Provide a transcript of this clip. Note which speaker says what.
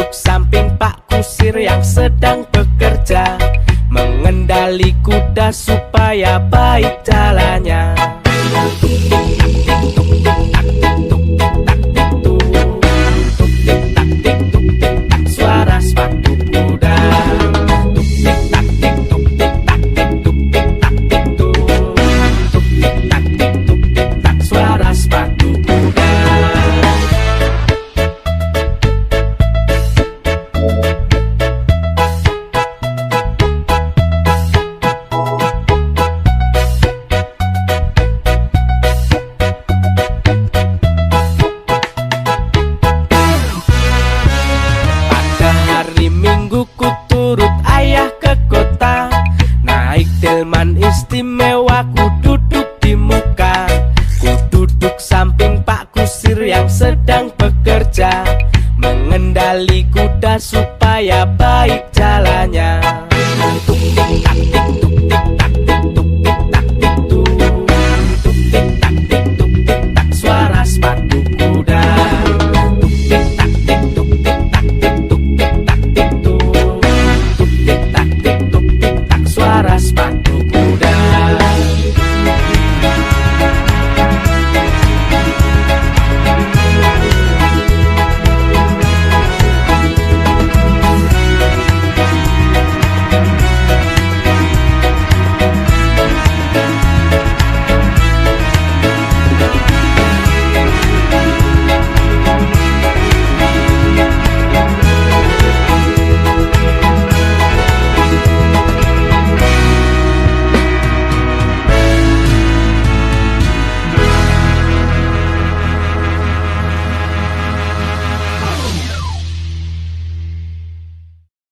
Speaker 1: duduk samping Pak Kusir yang sedang bekerja, mengendali kuda supaya baik jalannya. Suara sepatu kuda. Suara sepatu kuda. Minggu ku turut ayah ke kota, naik delman istimewa, ku duduk di muka. Ku duduk samping Pak Kusir yang sedang bekerja, mengendali kuda supaya baik jalannya. Tuk tik tak tik tuk tik